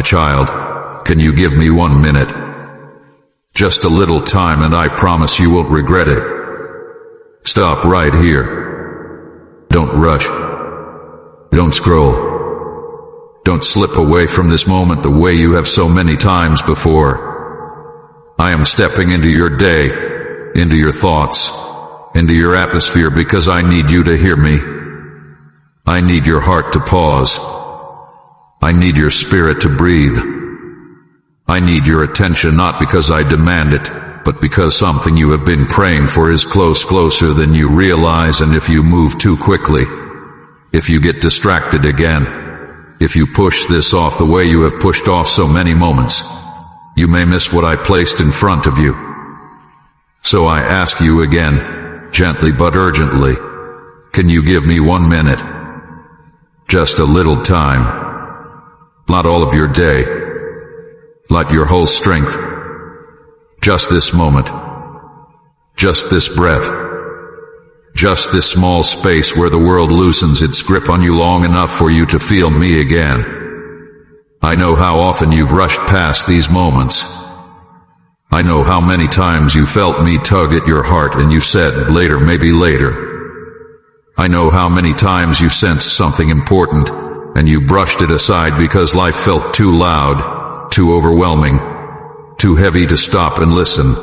My child, can you give me 1 minute? Just a little time and I promise you won't regret it. Stop right here. Don't rush. Don't scroll. Don't slip away from this moment the way you have so many times before. I am stepping into your day, into your thoughts, into your atmosphere because I need you to hear me. I need your heart to pause. I need your spirit to breathe. I need your attention not because I demand it, but because something you have been praying for is closer than you realize, and if you move too quickly, if you get distracted again, if you push this off the way you have pushed off so many moments, you may miss what I placed in front of you. So I ask you again, gently but urgently, can you give me 1 minute? Just a little time. Not all of your day. Not your whole strength. Just this moment. Just this breath. Just this small space where the world loosens its grip on you long enough for you to feel me again. I know how often you've rushed past these moments. I know how many times you felt me tug at your heart and you said, later, maybe later. I know how many times you sensed something important and you brushed it aside because life felt too loud, too overwhelming, too heavy to stop and listen.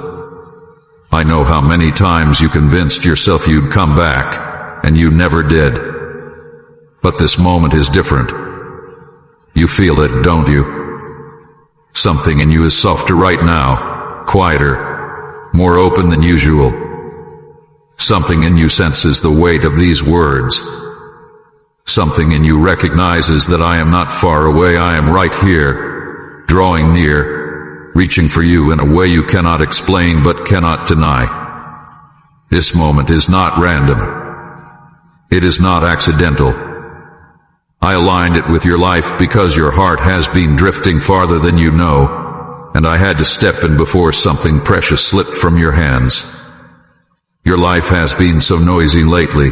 I know how many times you convinced yourself you'd come back, and you never did. But this moment is different. You feel it, don't you? Something in you is softer right now, quieter, more open than usual. Something in you senses the weight of these words. Something in you recognizes that I am not far away, I am right here, drawing near, reaching for you in a way you cannot explain but cannot deny. This moment is not random. It is not accidental. I aligned it with your life because your heart has been drifting farther than you know, and I had to step in before something precious slipped from your hands. Your life has been so noisy lately.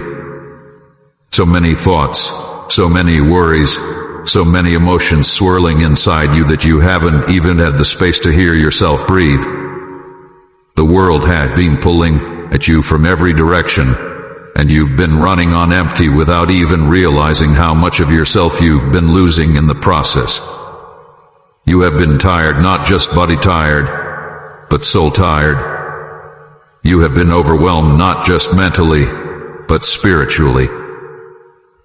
So many thoughts, so many worries, so many emotions swirling inside you that you haven't even had the space to hear yourself breathe. The world had been pulling at you from every direction, and you've been running on empty without even realizing how much of yourself you've been losing in the process. You have been tired, not just body tired, but soul tired. You have been overwhelmed, not just mentally, but spiritually.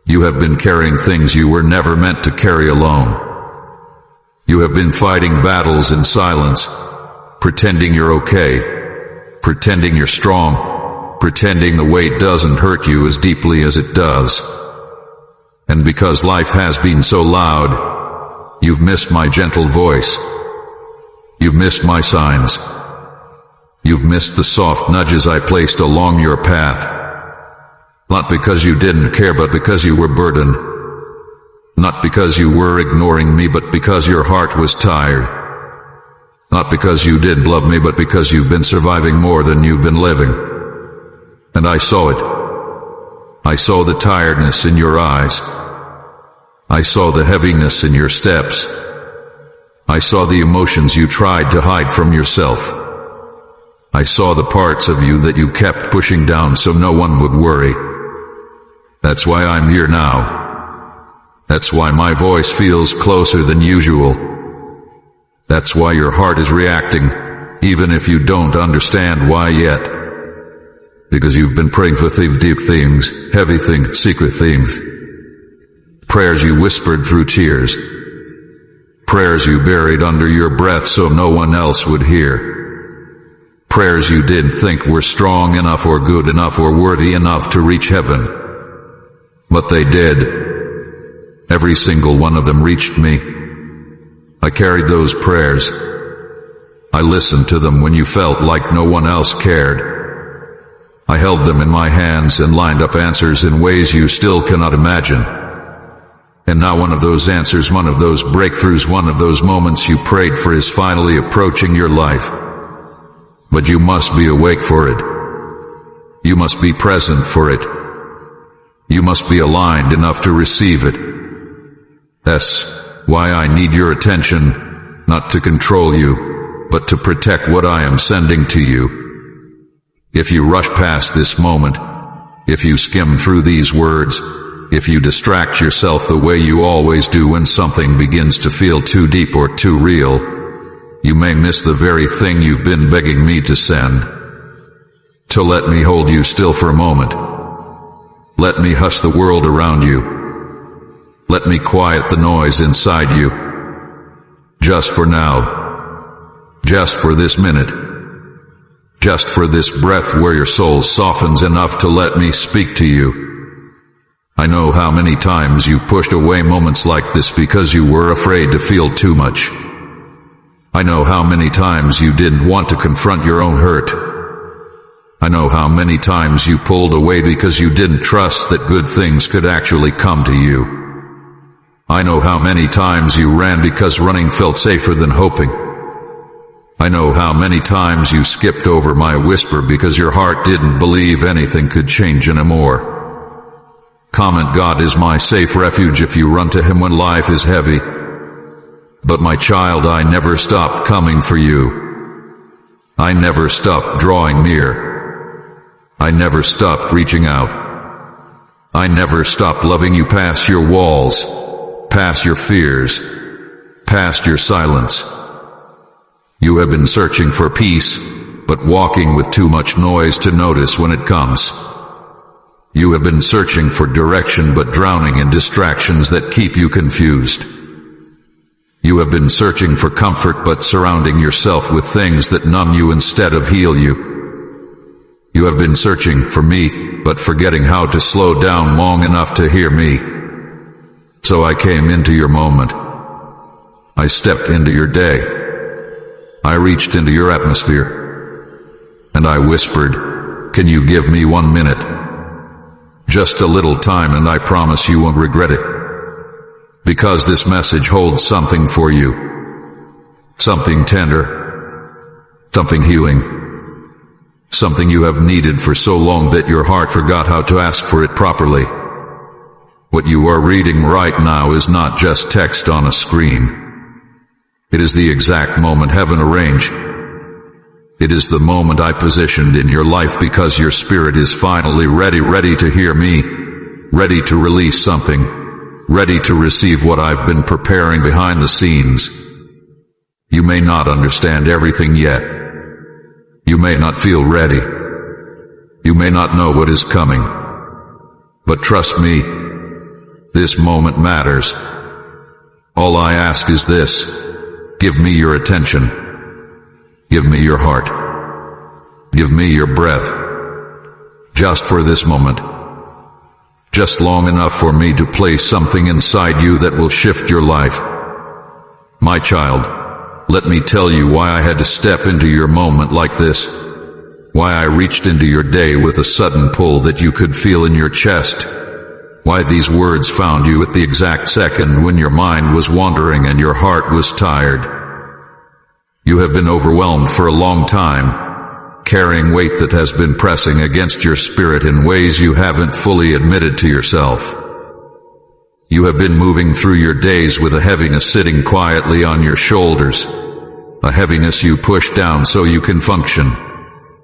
You have been carrying things you were never meant to carry alone. You have been fighting battles in silence, pretending you're okay, pretending you're strong, pretending the weight doesn't hurt you as deeply as it does. And because life has been so loud, you've missed my gentle voice. You've missed my signs. You've missed the soft nudges I placed along your path. Not because you didn't care, but because you were burdened. Not because you were ignoring me, but because your heart was tired. Not because you didn't love me, but because you've been surviving more than you've been living. And I saw it. I saw the tiredness in your eyes. I saw the heaviness in your steps. I saw the emotions you tried to hide from yourself. I saw the parts of you that you kept pushing down so no one would worry. That's why I'm here now. That's why my voice feels closer than usual. That's why your heart is reacting, even if you don't understand why yet. Because you've been praying for deep things, heavy things, secret things. Prayers you whispered through tears. Prayers you buried under your breath so no one else would hear. Prayers you didn't think were strong enough or good enough or worthy enough to reach heaven. But they did. Every single one of them reached me. I carried those prayers. I listened to them when you felt like no one else cared. I held them in my hands and lined up answers in ways you still cannot imagine. And now one of those answers, one of those breakthroughs, one of those moments you prayed for is finally approaching your life. But you must be awake for it. You must be present for it. You must be aligned enough to receive it. That's why I need your attention, not to control you, but to protect what I am sending to you. If you rush past this moment, if you skim through these words, if you distract yourself the way you always do when something begins to feel too deep or too real, you may miss the very thing you've been begging me to send. So let me hold you still for a moment. Let me hush the world around you. Let me quiet the noise inside you. Just for now. Just for this minute. Just for this breath where your soul softens enough to let me speak to you. I know how many times you've pushed away moments like this because you were afraid to feel too much. I know how many times you didn't want to confront your own hurt. I know how many times you pulled away because you didn't trust that good things could actually come to you. I know how many times you ran because running felt safer than hoping. I know how many times you skipped over my whisper because your heart didn't believe anything could change anymore. Comment, God is my safe refuge if you run to him when life is heavy. But my child, I never stopped coming for you. I never stopped drawing near. I never stopped reaching out. I never stopped loving you past your walls, past your fears, past your silence. You have been searching for peace, but walking with too much noise to notice when it comes. You have been searching for direction but drowning in distractions that keep you confused. You have been searching for comfort but surrounding yourself with things that numb you instead of heal you. You have been searching for me but forgetting how to slow down long enough to hear me. So I came into your moment. I stepped into your day. I reached into your atmosphere. And I whispered, can you give me 1 minute? Just a little time, and I promise you won't regret it. Because this message holds something for you. Something tender. Something healing. Something you have needed for so long that your heart forgot how to ask for it properly. What you are reading right now is not just text on a screen. It is the exact moment heaven arranged. It is the moment I positioned in your life because your spirit is finally ready to hear me, ready to release something, ready to receive what I've been preparing behind the scenes. You may not understand everything yet. You may not feel ready. You may not know what is coming. But trust me, this moment matters. All I ask is this: give me your attention. Give me your heart. Give me your breath. Just for this moment. Just long enough for me to place something inside you that will shift your life. My child, let me tell you why I had to step into your moment like this. Why I reached into your day with a sudden pull that you could feel in your chest. Why these words found you at the exact second when your mind was wandering and your heart was tired. You have been overwhelmed for a long time, carrying weight that has been pressing against your spirit in ways you haven't fully admitted to yourself. You have been moving through your days with a heaviness sitting quietly on your shoulders, a heaviness you push down so you can function,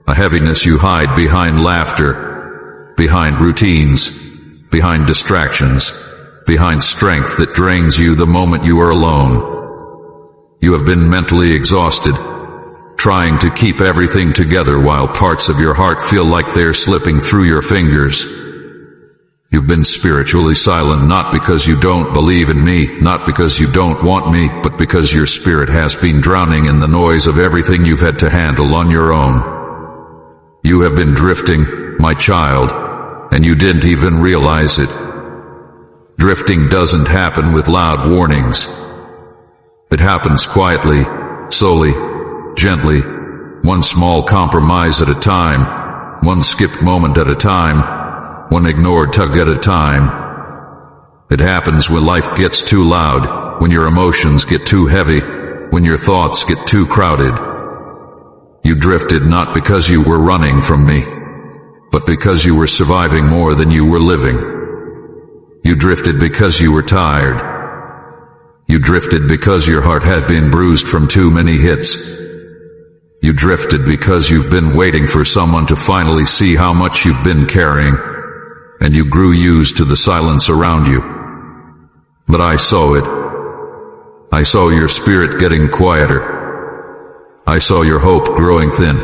a heaviness you hide behind laughter, behind routines, behind distractions, behind strength that drains you the moment you are alone. You have been mentally exhausted, trying to keep everything together while parts of your heart feel like they're slipping through your fingers. You've been spiritually silent, not because you don't believe in me, not because you don't want me, but because your spirit has been drowning in the noise of everything you've had to handle on your own. You have been drifting, my child, and you didn't even realize it. Drifting doesn't happen with loud warnings. It happens quietly, slowly, gently, one small compromise at a time, one skipped moment at a time, one ignored tug at a time. It happens when life gets too loud, when your emotions get too heavy, when your thoughts get too crowded. You drifted not because you were running from me, but because you were surviving more than you were living. You drifted because you were tired. You drifted because your heart has been bruised from too many hits. You drifted because you've been waiting for someone to finally see how much you've been carrying, and you grew used to the silence around you. But I saw it. I saw your spirit getting quieter. I saw your hope growing thin.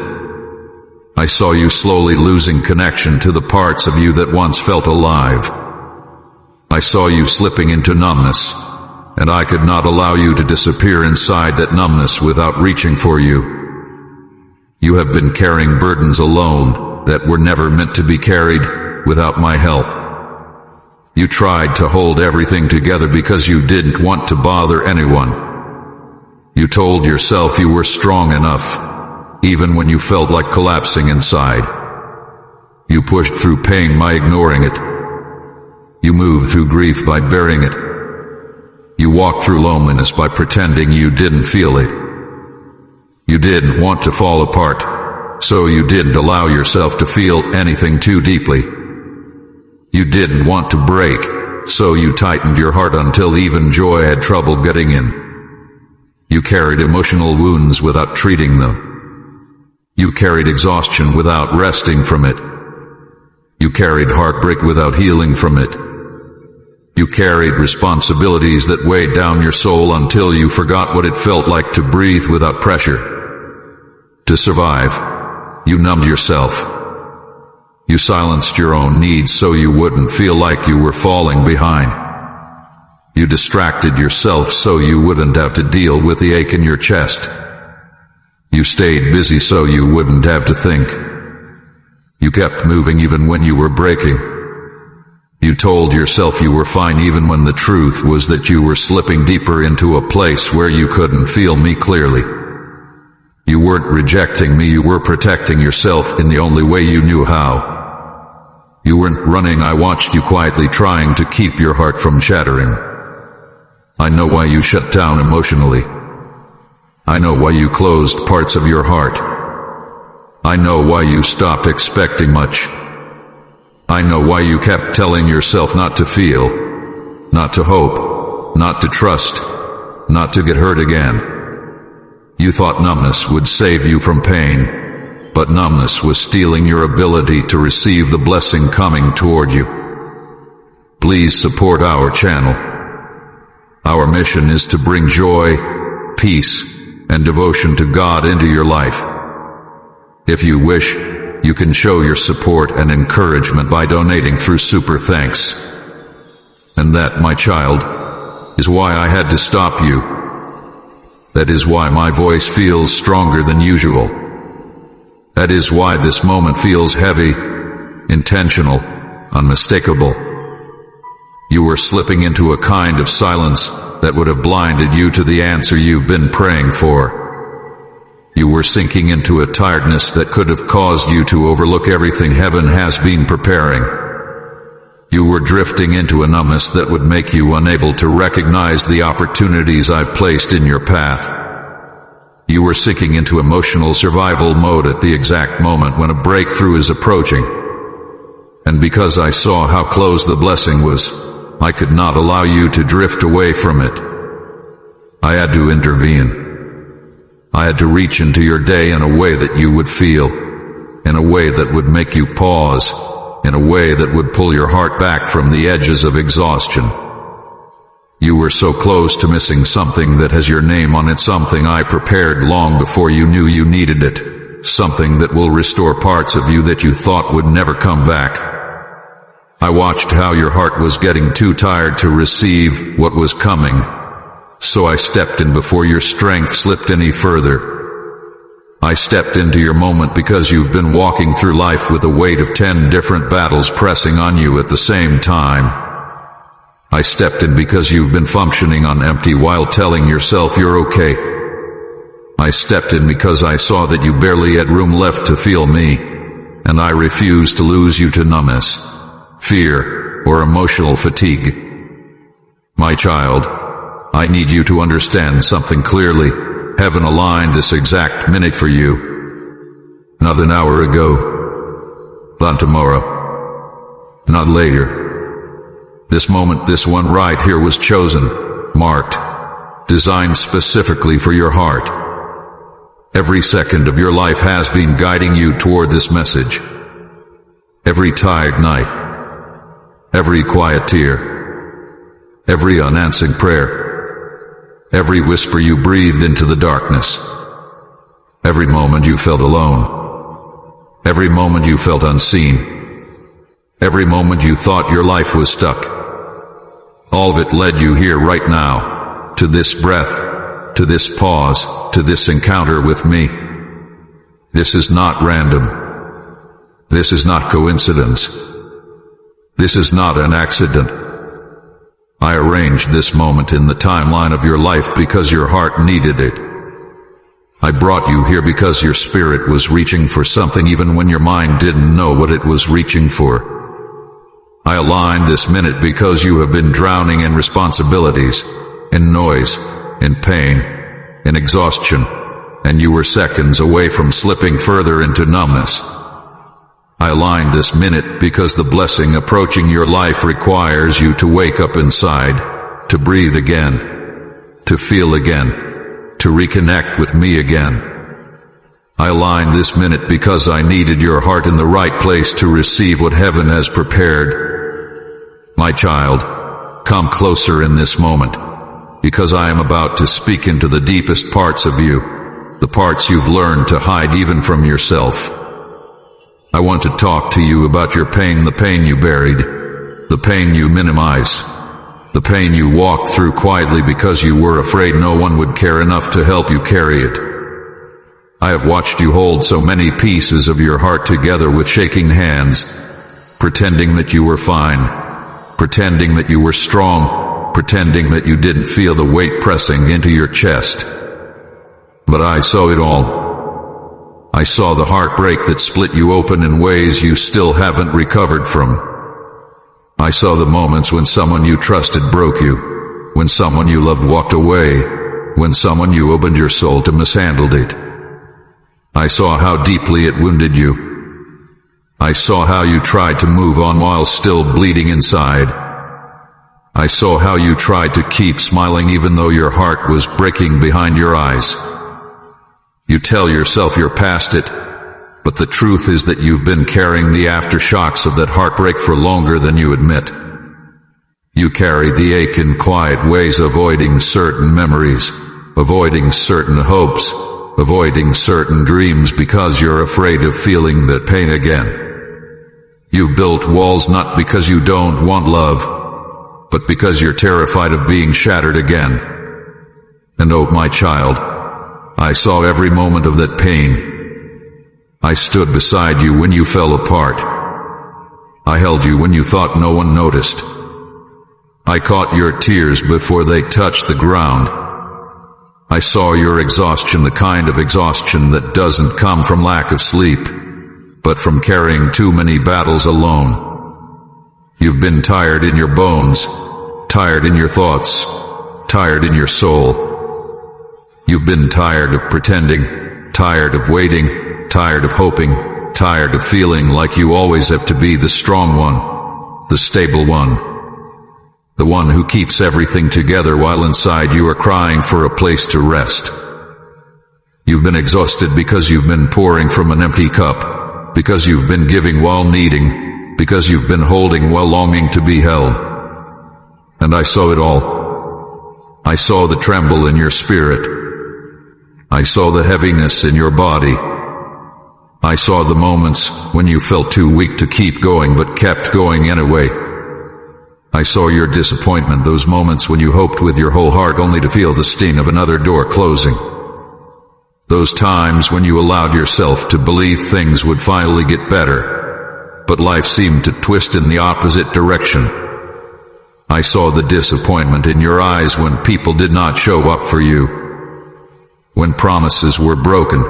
I saw you slowly losing connection to the parts of you that once felt alive. I saw you slipping into numbness, and I could not allow you to disappear inside that numbness without reaching for you. You have been carrying burdens alone that were never meant to be carried without my help. You tried to hold everything together because you didn't want to bother anyone. You told yourself you were strong enough, even when you felt like collapsing inside. You pushed through pain by ignoring it. You moved through grief by burying it. You walked through loneliness by pretending you didn't feel it. You didn't want to fall apart, so you didn't allow yourself to feel anything too deeply. You didn't want to break, so you tightened your heart until even joy had trouble getting in. You carried emotional wounds without treating them. You carried exhaustion without resting from it. You carried heartbreak without healing from it. You carried responsibilities that weighed down your soul until you forgot what it felt like to breathe without pressure. To survive, you numbed yourself. You silenced your own needs so you wouldn't feel like you were falling behind. You distracted yourself so you wouldn't have to deal with the ache in your chest. You stayed busy so you wouldn't have to think. You kept moving even when you were breaking. You told yourself you were fine even when the truth was that you were slipping deeper into a place where you couldn't feel me clearly. You weren't rejecting me, you were protecting yourself in the only way you knew how. You weren't running, I watched you quietly trying to keep your heart from shattering. I know why you shut down emotionally. I know why you closed parts of your heart. I know why you stopped expecting much. I know why you kept telling yourself not to feel, not to hope, not to trust, not to get hurt again. You thought numbness would save you from pain, but numbness was stealing your ability to receive the blessing coming toward you. Please support our channel. Our mission is to bring joy, peace, and devotion to God into your life. If you wish, you can show your support and encouragement by donating through Super Thanks. And that, my child, is why I had to stop you. That is why my voice feels stronger than usual. That is why this moment feels heavy, intentional, unmistakable. You were slipping into a kind of silence that would have blinded you to the answer you've been praying for. You were sinking into a tiredness that could have caused you to overlook everything heaven has been preparing. You were drifting into a numbness that would make you unable to recognize the opportunities I've placed in your path. You were sinking into emotional survival mode at the exact moment when a breakthrough is approaching. And because I saw how close the blessing was, I could not allow you to drift away from it. I had to intervene. I had to reach into your day in a way that you would feel, in a way that would make you pause, in a way that would pull your heart back from the edges of exhaustion. You were so close to missing something that has your name on it, something I prepared long before you knew you needed it, something that will restore parts of you that you thought would never come back. I watched how your heart was getting too tired to receive what was coming, so I stepped in before your strength slipped any further. I stepped into your moment because you've been walking through life with the weight of 10 different battles pressing on you at the same time. I stepped in because you've been functioning on empty while telling yourself you're okay. I stepped in because I saw that you barely had room left to feel me, and I refused to lose you to numbness, fear, or emotional fatigue. My child, I need you to understand something clearly. Heaven aligned this exact minute for you. Not an hour ago. Not tomorrow. Not later. This moment, this one right here was chosen, marked, designed specifically for your heart. Every second of your life has been guiding you toward this message. Every tired night, every quiet tear, every unanswered prayer, every whisper you breathed into the darkness, every moment you felt alone, every moment you felt unseen, every moment you thought your life was stuck. All of it led you here right now, to this breath, to this pause, to this encounter with me. This is not random. This is not coincidence. This is not an accident. I arranged this moment in the timeline of your life because your heart needed it. I brought you here because your spirit was reaching for something even when your mind didn't know what it was reaching for. I aligned this minute because you have been drowning in responsibilities, in noise, in pain, in exhaustion, and you were seconds away from slipping further into numbness. I aligned this minute because the blessing approaching your life requires you to wake up inside, to breathe again, to feel again, to reconnect with me again. I aligned this minute because I needed your heart in the right place to receive what heaven has prepared. My child, come closer in this moment, because I am about to speak into the deepest parts of you, the parts you've learned to hide even from yourself. I want to talk to you about your pain, the pain you buried, the pain you minimize, the pain you walked through quietly because you were afraid no one would care enough to help you carry it. I have watched you hold so many pieces of your heart together with shaking hands, pretending that you were fine, pretending that you were strong, pretending that you didn't feel the weight pressing into your chest. But I saw it all. I saw the heartbreak that split you open in ways you still haven't recovered from. I saw the moments when someone you trusted broke you, when someone you loved walked away, when someone you opened your soul to mishandled it. I saw how deeply it wounded you. I saw how you tried to move on while still bleeding inside. I saw how you tried to keep smiling even though your heart was breaking behind your eyes. You tell yourself you're past it, but the truth is that you've been carrying the aftershocks of that heartbreak for longer than you admit. You carry the ache in quiet ways, avoiding certain memories, avoiding certain hopes, avoiding certain dreams because you're afraid of feeling that pain again. You built walls not because you don't want love, but because you're terrified of being shattered again. And oh, my child, I saw every moment of that pain. I stood beside you when you fell apart. I held you when you thought no one noticed. I caught your tears before they touched the ground. I saw your exhaustion, the kind of exhaustion that doesn't come from lack of sleep, but from carrying too many battles alone. You've been tired in your bones, tired in your thoughts, tired in your soul. You've been tired of pretending, tired of waiting, tired of hoping, tired of feeling like you always have to be the strong one, the stable one, the one who keeps everything together while inside you are crying for a place to rest. You've been exhausted because you've been pouring from an empty cup, because you've been giving while needing, because you've been holding while longing to be held. And I saw it all. I saw the tremble in your spirit. I saw the heaviness in your body. I saw the moments when you felt too weak to keep going but kept going anyway. I saw your disappointment, those moments when you hoped with your whole heart only to feel the sting of another door closing. Those times when you allowed yourself to believe things would finally get better, but life seemed to twist in the opposite direction. I saw the disappointment in your eyes when people did not show up for you, when promises were broken,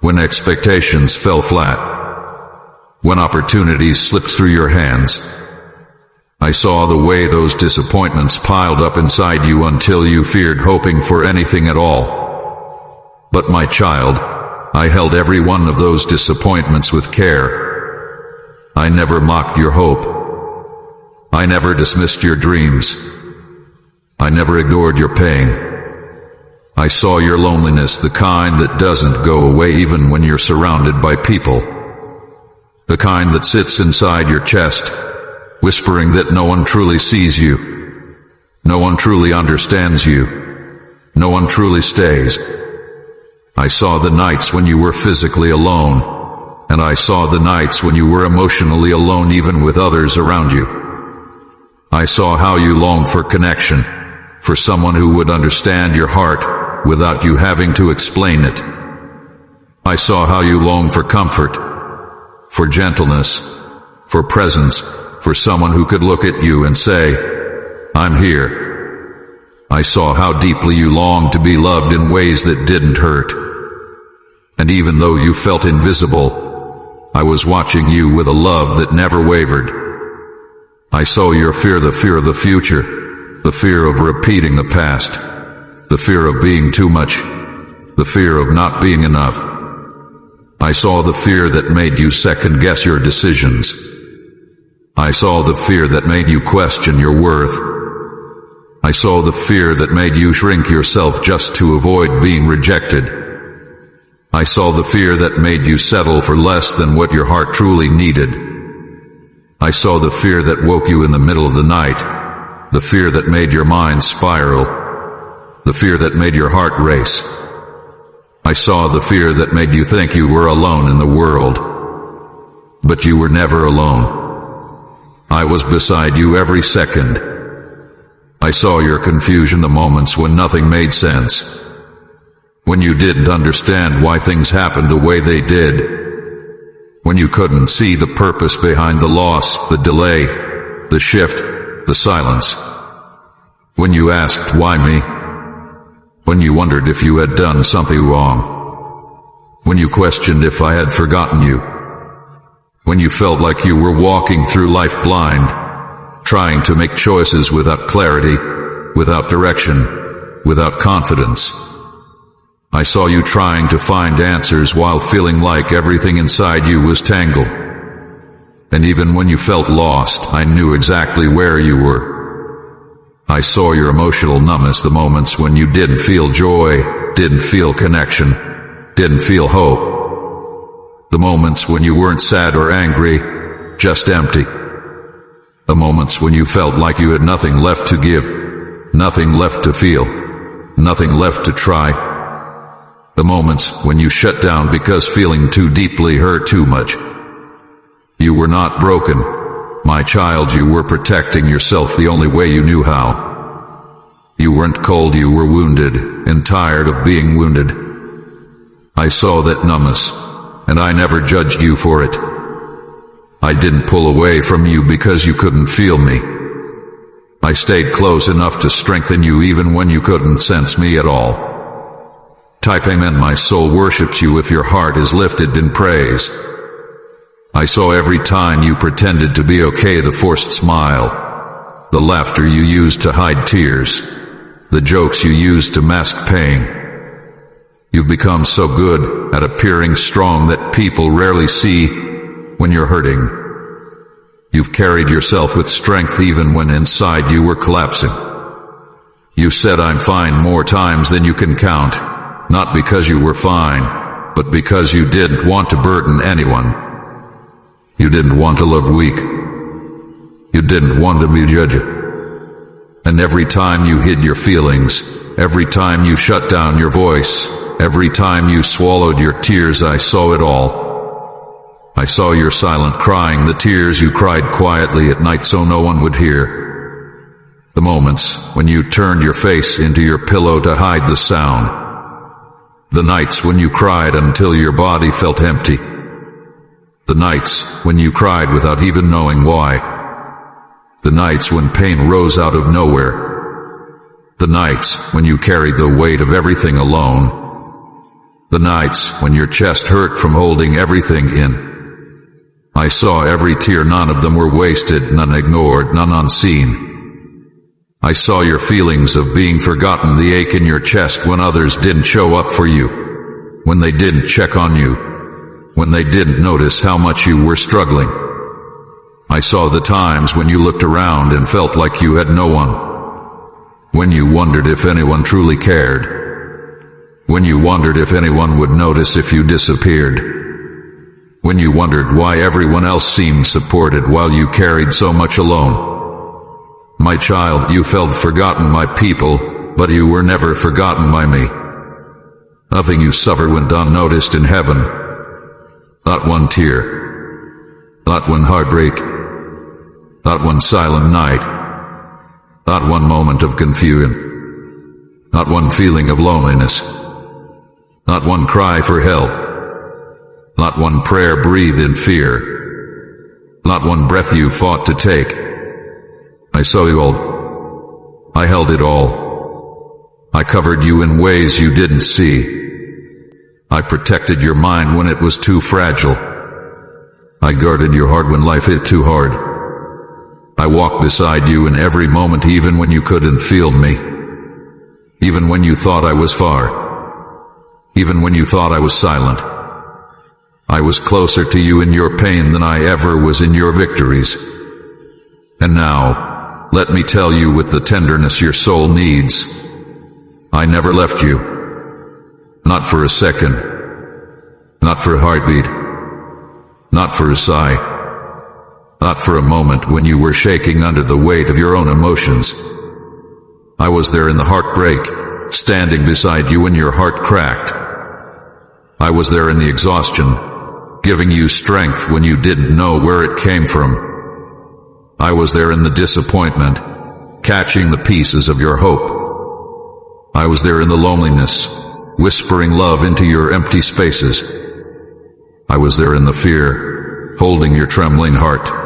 when expectations fell flat, when opportunities slipped through your hands. I saw the way those disappointments piled up inside you until you feared hoping for anything at all. But my child, I held every one of those disappointments with care. I never mocked your hope. I never dismissed your dreams. I never ignored your pain. I saw your loneliness, the kind that doesn't go away even when you're surrounded by people. The kind that sits inside your chest, whispering that no one truly sees you. No one truly understands you. No one truly stays. I saw the nights when you were physically alone, and I saw the nights when you were emotionally alone even with others around you. I saw how you longed for connection, for someone who would understand your heart without you having to explain it. I saw how you longed for comfort, for gentleness, for presence, for someone who could look at you and say, "I'm here." I saw how deeply you longed to be loved in ways that didn't hurt. And even though you felt invisible, I was watching you with a love that never wavered. I saw your fear, the fear of the future, the fear of repeating the past, the fear of being too much, the fear of not being enough. I saw the fear that made you second-guess your decisions. I saw the fear that made you question your worth. I saw the fear that made you shrink yourself just to avoid being rejected. I saw the fear that made you settle for less than what your heart truly needed. I saw the fear that woke you in the middle of the night, the fear that made your mind spiral, the fear that made your heart race. I saw the fear that made you think you were alone in the world. But you were never alone. I was beside you every second. I saw your confusion, the moments when nothing made sense, when you didn't understand why things happened the way they did, when you couldn't see the purpose behind the loss, the delay, the shift, the silence, when you asked, "Why me?" when you wondered if you had done something wrong, when you questioned if I had forgotten you, when you felt like you were walking through life blind, trying to make choices without clarity, without direction, without confidence. I saw you trying to find answers while feeling like everything inside you was tangled. And even when you felt lost, I knew exactly where you were. I saw your emotional numbness, the moments when you didn't feel joy, didn't feel connection, didn't feel hope. The moments when you weren't sad or angry, just empty. The moments when you felt like you had nothing left to give, nothing left to feel, nothing left to try. The moments when you shut down because feeling too deeply hurt too much. You were not broken, my child. You were protecting yourself the only way you knew how. You weren't cold, you were wounded and tired of being wounded. I saw that numbness, and I never judged you for it. I didn't pull away from you because you couldn't feel me. I stayed close enough to strengthen you even when you couldn't sense me at all. Type amen. My soul worships you if your heart is lifted in praise. I saw every time you pretended to be okay, the forced smile, the laughter you used to hide tears, the jokes you used to mask pain. You've become so good at appearing strong that people rarely see when you're hurting. You've carried yourself with strength even when inside you were collapsing. You said "I'm fine" more times than you can count, not because you were fine, but because you didn't want to burden anyone. You didn't want to look weak. You didn't want to be judged. And every time you hid your feelings, every time you shut down your voice, every time you swallowed your tears, I saw it all. I saw your silent crying, the tears you cried quietly at night so no one would hear. The moments when you turned your face into your pillow to hide the sound. The nights when you cried until your body felt empty. The nights when you cried without even knowing why. The nights when pain rose out of nowhere. The nights when you carried the weight of everything alone. The nights when your chest hurt from holding everything in. I saw every tear, none of them were wasted, none ignored, none unseen. I saw your feelings of being forgotten, the ache in your chest when others didn't show up for you, when they didn't check on you, when they didn't notice how much you were struggling. I saw the times when you looked around and felt like you had no one, When you wondered if anyone truly cared. When you wondered if anyone would notice if you disappeared. When you wondered why everyone else seemed supported while you carried so much alone. My child, you felt forgotten by people, but you were never forgotten by me. Nothing you suffered went unnoticed in heaven. Not one tear. Not one heartbreak. Not one silent night. Not one moment of confusion. Not one feeling of loneliness. Not one cry for help. Not one prayer breathed in fear. Not one breath you fought to take. I saw you all. I held it all. I covered you in ways you didn't see. I protected your mind when it was too fragile. I guarded your heart when life hit too hard. I walked beside you in every moment, even when you couldn't feel me. Even when you thought I was far. Even when you thought I was silent. I was closer to you in your pain than I ever was in your victories. And now, let me tell you with the tenderness your soul needs, I never left you. Not for a second. Not for a heartbeat. Not for a sigh. Not for a moment when you were shaking under the weight of your own emotions. I was there in the heartbreak, standing beside you when your heart cracked. I was there in the exhaustion, giving you strength when you didn't know where it came from. I was there in the disappointment, catching the pieces of your hope. I was there in the loneliness, whispering love into your empty spaces. I was there in the fear, holding your trembling heart.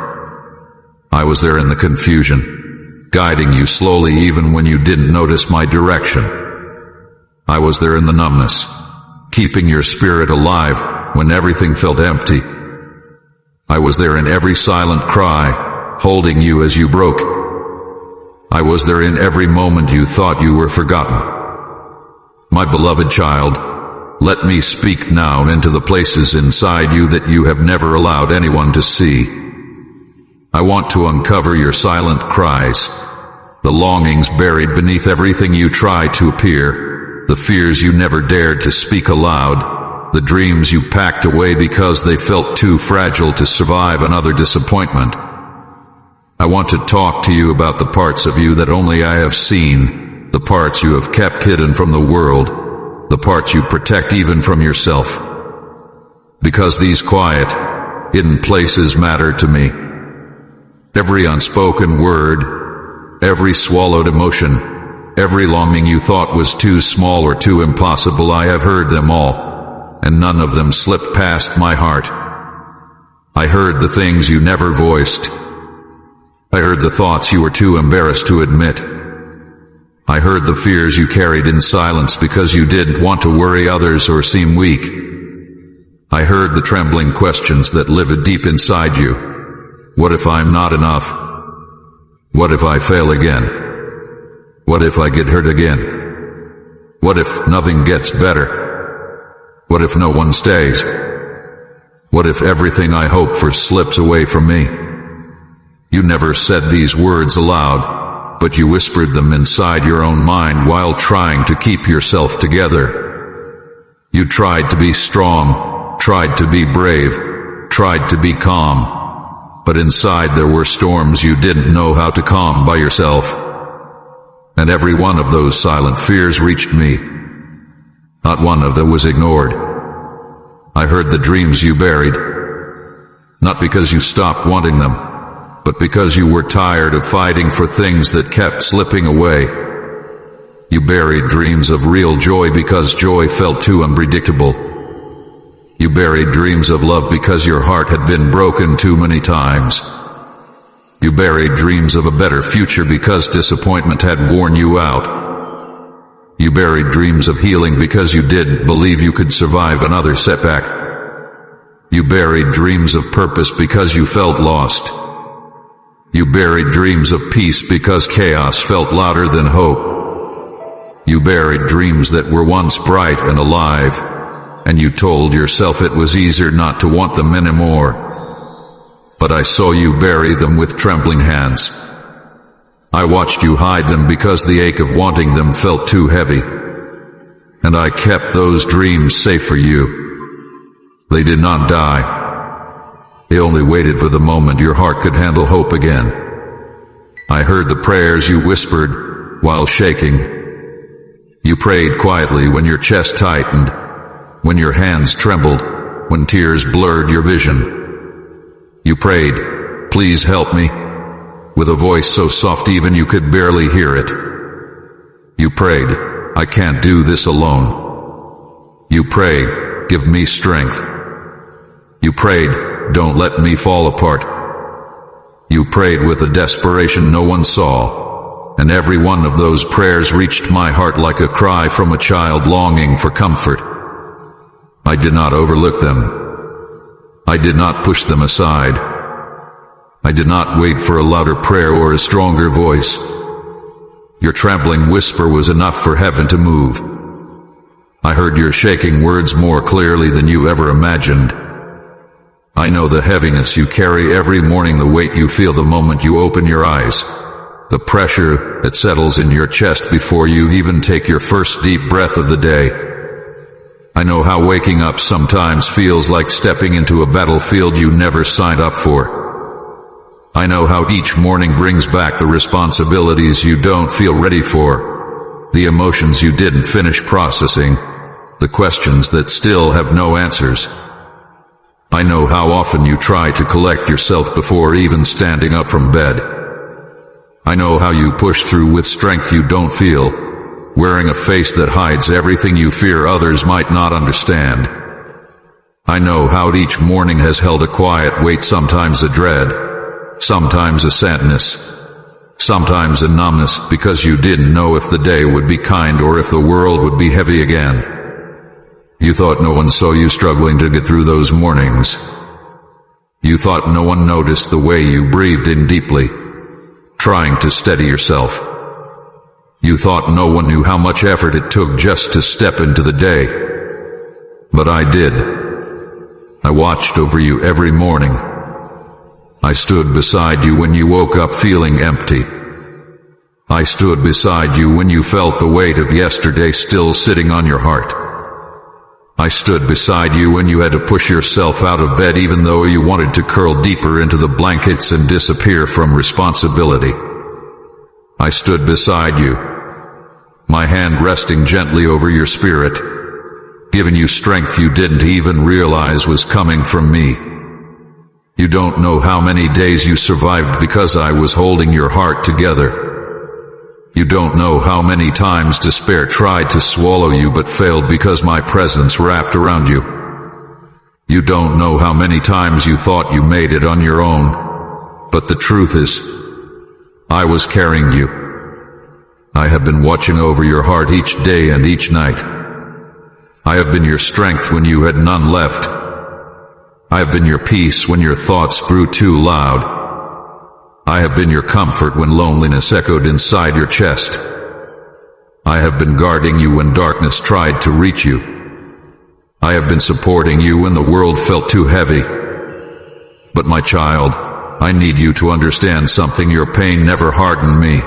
I was there in the confusion, guiding you slowly even when you didn't notice my direction. I was there in the numbness, keeping your spirit alive when everything felt empty. I was there in every silent cry, holding you as you broke. I was there in every moment you thought you were forgotten. My beloved child, let me speak now into the places inside you that you have never allowed anyone to see. I want to uncover your silent cries, the longings buried beneath everything you try to appear, the fears you never dared to speak aloud, the dreams you packed away because they felt too fragile to survive another disappointment. I want to talk to you about the parts of you that only I have seen, the parts you have kept hidden from the world, the parts you protect even from yourself. Because these quiet, hidden places matter to me. Every unspoken word, every swallowed emotion, every longing you thought was too small or too impossible, I have heard them all, and none of them slipped past my heart. I heard the things you never voiced. I heard the thoughts you were too embarrassed to admit. I heard the fears you carried in silence because you didn't want to worry others or seem weak. I heard the trembling questions that live deep inside you. What if I'm not enough? What if I fail again? What if I get hurt again? What if nothing gets better? What if no one stays? What if everything I hope for slips away from me? You never said these words aloud, but you whispered them inside your own mind while trying to keep yourself together. You tried to be strong, tried to be brave, tried to be calm. But inside there were storms you didn't know how to calm by yourself. And every one of those silent fears reached me. Not one of them was ignored. I heard the dreams you buried, not because you stopped wanting them, but because you were tired of fighting for things that kept slipping away. You buried dreams of real joy because joy felt too unpredictable. You buried dreams of love because your heart had been broken too many times. You buried dreams of a better future because disappointment had worn you out. You buried dreams of healing because you didn't believe you could survive another setback. You buried dreams of purpose because you felt lost. You buried dreams of peace because chaos felt louder than hope. You buried dreams that were once bright and alive, and you told yourself it was easier not to want them anymore. But I saw you bury them with trembling hands. I watched you hide them because the ache of wanting them felt too heavy. And I kept those dreams safe for you. They did not die. They only waited for the moment your heart could handle hope again. I heard the prayers you whispered while shaking. You prayed quietly when your chest tightened, when your hands trembled, when tears blurred your vision. You prayed, "Please help me," with a voice so soft even you could barely hear it. You prayed, "I can't do this alone." You prayed, "Give me strength." You prayed, "Don't let me fall apart." You prayed with a desperation no one saw, and every one of those prayers reached my heart like a cry from a child longing for comfort. I did not overlook them. I did not push them aside. I did not wait for a louder prayer or a stronger voice. Your trembling whisper was enough for heaven to move. I heard your shaking words more clearly than you ever imagined. I know the heaviness you carry every morning, the weight you feel the moment you open your eyes, the pressure that settles in your chest before you even take your first deep breath of the day. I know how waking up sometimes feels like stepping into a battlefield you never signed up for. I know how each morning brings back the responsibilities you don't feel ready for, the emotions you didn't finish processing, the questions that still have no answers. I know how often you try to collect yourself before even standing up from bed. I know how you push through with strength you don't feel, wearing a face that hides everything you fear others might not understand. I know how each morning has held a quiet weight, sometimes a dread, sometimes a sadness, sometimes a numbness, because you didn't know if the day would be kind or if the world would be heavy again. You thought no one saw you struggling to get through those mornings. You thought no one noticed the way you breathed in deeply, trying to steady yourself. You thought no one knew how much effort it took just to step into the day. But I did. I watched over you every morning. I stood beside you when you woke up feeling empty. I stood beside you when you felt the weight of yesterday still sitting on your heart. I stood beside you when you had to push yourself out of bed even though you wanted to curl deeper into the blankets and disappear from responsibility. I stood beside you, my hand resting gently over your spirit, giving you strength you didn't even realize was coming from me. You don't know how many days you survived because I was holding your heart together. You don't know how many times despair tried to swallow you but failed because my presence wrapped around you. You don't know how many times you thought you made it on your own, but the truth is, I was carrying you. I have been watching over your heart each day and each night. I have been your strength when you had none left. I have been your peace when your thoughts grew too loud. I have been your comfort when loneliness echoed inside your chest. I have been guarding you when darkness tried to reach you. I have been supporting you when the world felt too heavy. But my child, I need you to understand something. Your pain never hardened me.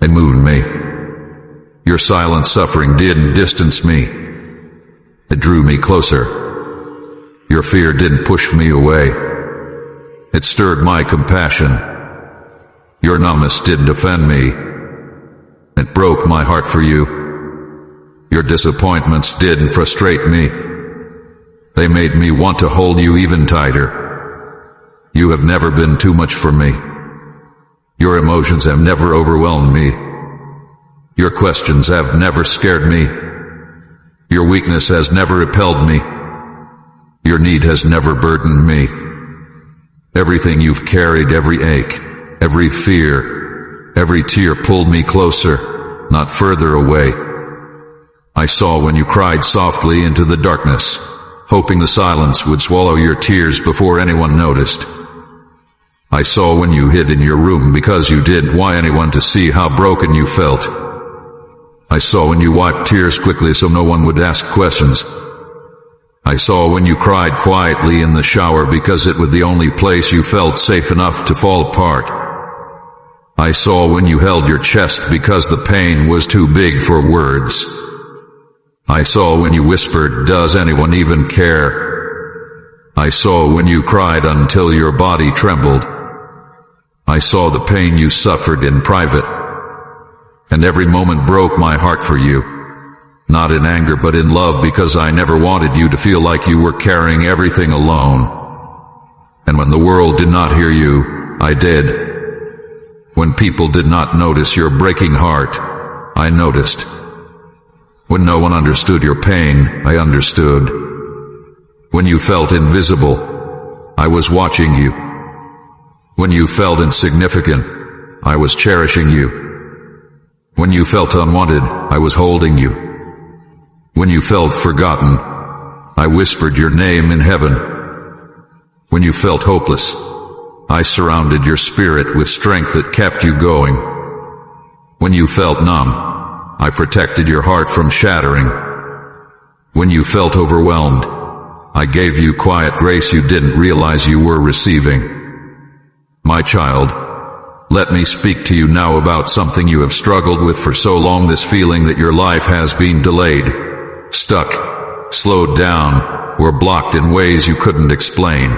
It moved me. Your silent suffering didn't distance me. It drew me closer. Your fear didn't push me away. It stirred my compassion. Your numbness didn't offend me. It broke my heart for you. Your disappointments didn't frustrate me. They made me want to hold you even tighter. You have never been too much for me. Your emotions have never overwhelmed me. Your questions have never scared me. Your weakness has never repelled me. Your need has never burdened me. Everything you've carried, every ache, every fear, every tear pulled me closer, not further away. I saw when you cried softly into the darkness, hoping the silence would swallow your tears before anyone noticed. I saw when you hid in your room because you didn't want anyone to see how broken you felt. I saw when you wiped tears quickly so no one would ask questions. I saw when you cried quietly in the shower because it was the only place you felt safe enough to fall apart. I saw when you held your chest because the pain was too big for words. I saw when you whispered, "Does anyone even care?" I saw when you cried until your body trembled. I saw the pain you suffered in private, and every moment broke my heart for you. Not in anger but in love, because I never wanted you to feel like you were carrying everything alone. And when the world did not hear you, I did. When people did not notice your breaking heart, I noticed. When no one understood your pain, I understood. When you felt invisible, I was watching you. When you felt insignificant, I was cherishing you. When you felt unwanted, I was holding you. When you felt forgotten, I whispered your name in heaven. When you felt hopeless, I surrounded your spirit with strength that kept you going. When you felt numb, I protected your heart from shattering. When you felt overwhelmed, I gave you quiet grace you didn't realize you were receiving. My child, let me speak to you now about something you have struggled with for so long, this feeling that your life has been delayed, stuck, slowed down, or blocked in ways you couldn't explain.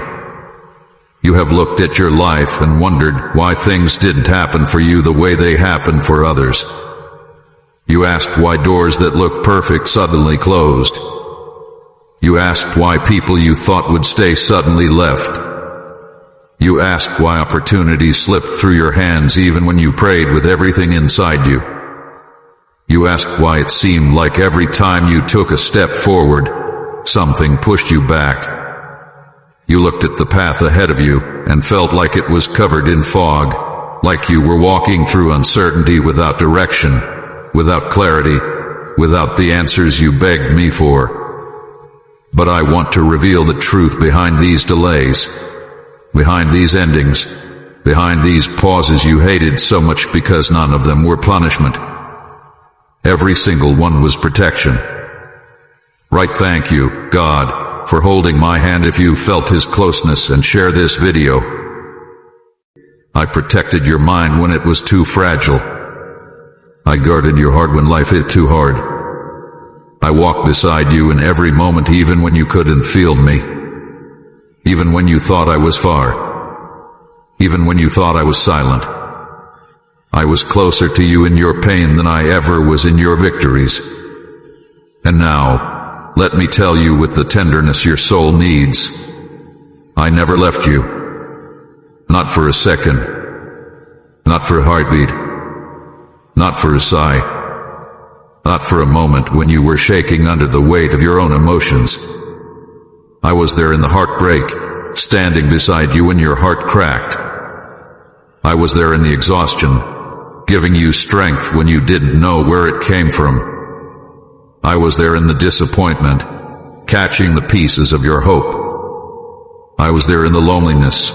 You have looked at your life and wondered why things didn't happen for you the way they happened for others. You asked why doors that looked perfect suddenly closed. You asked why people you thought would stay suddenly left. You asked why opportunities slipped through your hands even when you prayed with everything inside you. You asked why it seemed like every time you took a step forward, something pushed you back. You looked at the path ahead of you and felt like it was covered in fog, like you were walking through uncertainty without direction, without clarity, without the answers you begged me for. But I want to reveal the truth behind these delays, behind these endings, behind these pauses you hated so much because none of them were punishment. Every single one was protection. Right, thank you, God, for holding my hand if you felt His closeness, and share this video. I protected your mind when it was too fragile. I guarded your heart when life hit too hard. I walked beside you in every moment, even when you couldn't feel me. Even when you thought I was far. Even when you thought I was silent. I was closer to you in your pain than I ever was in your victories. And now, let me tell you with the tenderness your soul needs, I never left you. Not for a second. Not for a heartbeat. Not for a sigh. Not for a moment when you were shaking under the weight of your own emotions. I was there in the heartbreak, standing beside you when your heart cracked. I was there in the exhaustion, giving you strength when you didn't know where it came from. I was there in the disappointment, catching the pieces of your hope. I was there in the loneliness,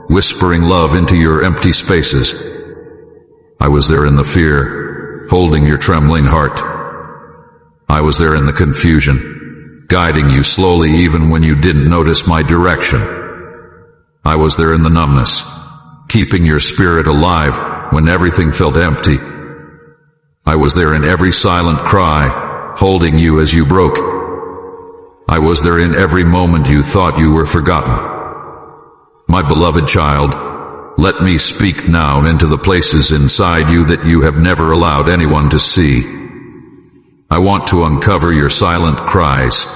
whispering love into your empty spaces. I was there in the fear, holding your trembling heart. I was there in the confusion, guiding you slowly even when you didn't notice my direction. I was there in the numbness, keeping your spirit alive when everything felt empty. I was there in every silent cry, holding you as you broke. I was there in every moment you thought you were forgotten. My beloved child, let me speak now into the places inside you that you have never allowed anyone to see. I want to uncover your silent cries,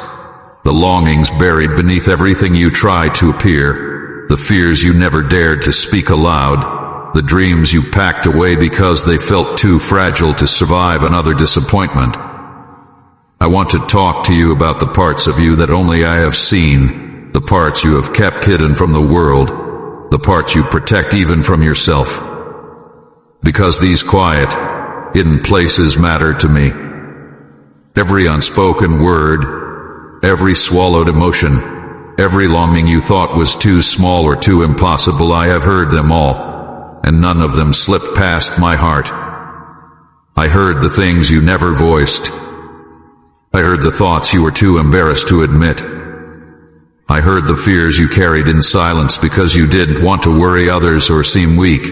the longings buried beneath everything you tried to appear, the fears you never dared to speak aloud, the dreams you packed away because they felt too fragile to survive another disappointment. I want to talk to you about the parts of you that only I have seen, the parts you have kept hidden from the world, the parts you protect even from yourself. Because these quiet, hidden places matter to me. Every unspoken word, every swallowed emotion, every longing you thought was too small or too impossible, I have heard them all, and none of them slipped past my heart. I heard the things you never voiced. I heard the thoughts you were too embarrassed to admit. I heard the fears you carried in silence because you didn't want to worry others or seem weak.